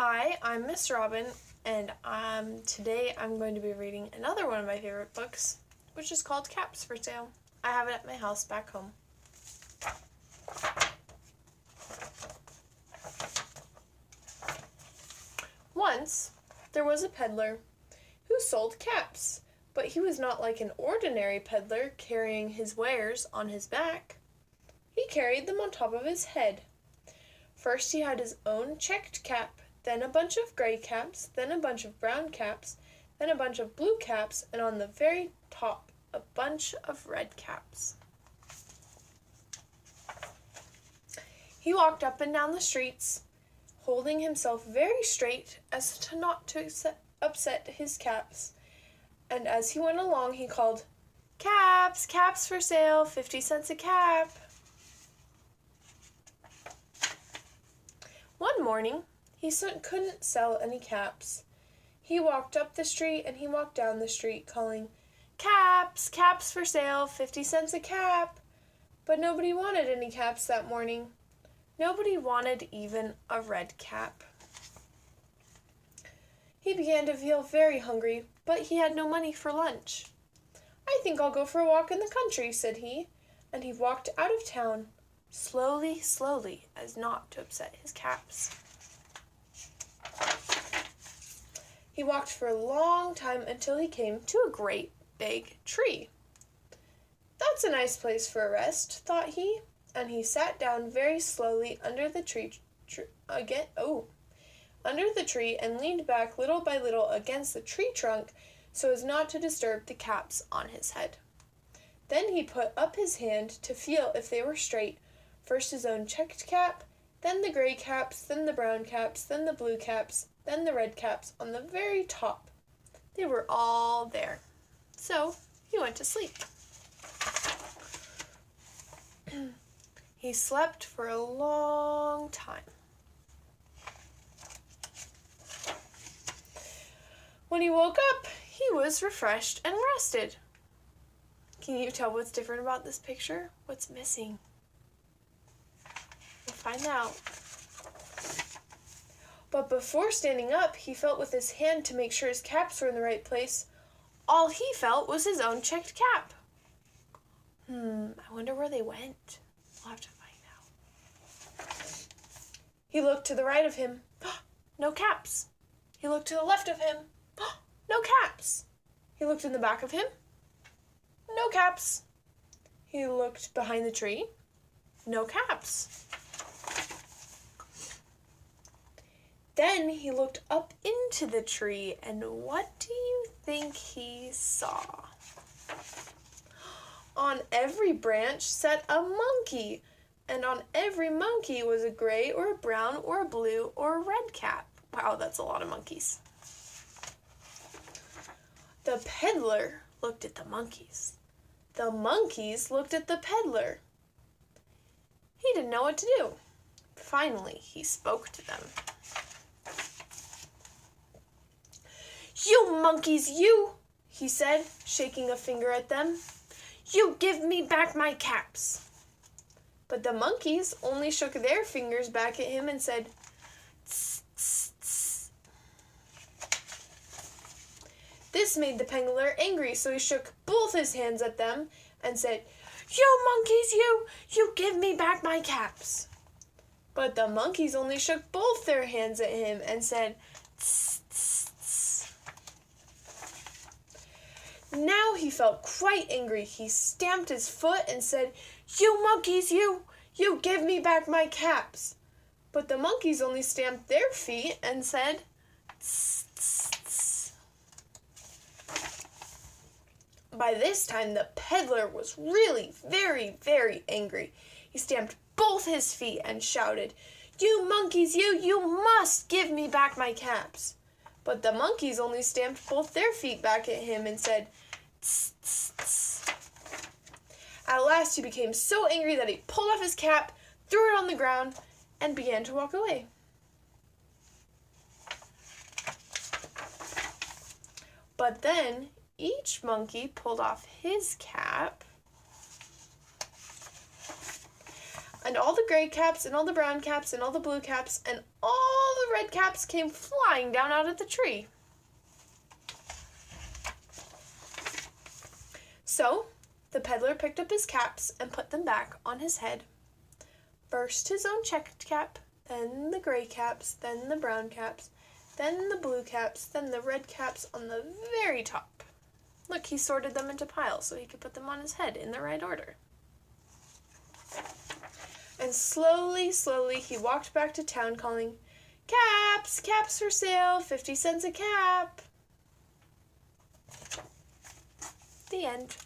Hi, I'm Miss Robin, and today I'm going to be reading another one of my favorite books, which is called Caps for Sale. I have it at my house back home. Once, there was a peddler who sold caps, but he was not like an ordinary peddler carrying his wares on his back. He carried them on top of his head. First he had his own checked cap, then a bunch of gray caps, then a bunch of brown caps, then a bunch of blue caps, and on the very top, a bunch of red caps. He walked up and down the streets, holding himself very straight as to not to upset his caps. And as he went along, he called, "Caps, caps for sale, 50 cents a cap." One morning, he couldn't sell any caps. He walked up the street and he walked down the street calling, "Caps, caps for sale, 50 cents a cap." But nobody wanted any caps that morning. Nobody wanted even a red cap. He began to feel very hungry, but he had no money for lunch. "I think I'll go for a walk in the country," said he, and he walked out of town, slowly, slowly, as not to upset his caps. He walked for a long time until he came to a great big tree. "That's a nice place for a rest," thought he, and he sat down very slowly under the tree and leaned back little by little against the tree trunk so as not to disturb the caps on his head. Then he put up his hand to feel if they were straight, first his own checked cap, then the gray caps, then the brown caps, then the blue caps, then the red caps on the very top. They were all there. So he went to sleep. He slept for a long time. When he woke up, he was refreshed and rested. Can you tell what's different about this picture? What's missing? We'll find out. But before standing up, he felt with his hand to make sure his caps were in the right place. All he felt was his own checked cap. I wonder where they went. We'll have to find out. He looked to the right of him. No caps. He looked to the left of him. No caps. He looked in the back of him. No caps. He looked behind the tree. No caps. Then he looked up into the tree, and what do you think he saw? On every branch sat a monkey, and on every monkey was a gray or a brown or a blue or a red cap. Wow, that's a lot of monkeys. The peddler looked at the monkeys. The monkeys looked at the peddler. He didn't know what to do. Finally, he spoke to them. "You monkeys, you," he said, shaking a finger at them. "You give me back my caps." But the monkeys only shook their fingers back at him and said, "Tss, tss, tss." This made the peddler angry, so he shook both his hands at them and said, "You monkeys, you give me back my caps." But the monkeys only shook both their hands at him and said, "Tss, tss, tss." Now he felt quite angry. He stamped his foot and said, "You monkeys, you give me back my caps." But the monkeys only stamped their feet and said, "Tss, tss, tss." By this time, the peddler was really very, very angry. He stamped both his feet and shouted, "You monkeys, you must give me back my caps." But the monkeys only stamped both their feet back at him and said, "Tss, tss, tss." At last he became so angry that he pulled off his cap, threw it on the ground, and began to walk away. But then each monkey pulled off his cap And all the gray caps, and all the brown caps, and all the blue caps, and all the red caps came flying down out of the tree. So, the peddler picked up his caps and put them back on his head. First his own checked cap, then the gray caps, then the brown caps, then the blue caps, then the red caps on the very top. Look, he sorted them into piles so he could put them on his head in the right order. And slowly, slowly, he walked back to town calling, "Caps, caps for sale, 50 cents a cap." The end.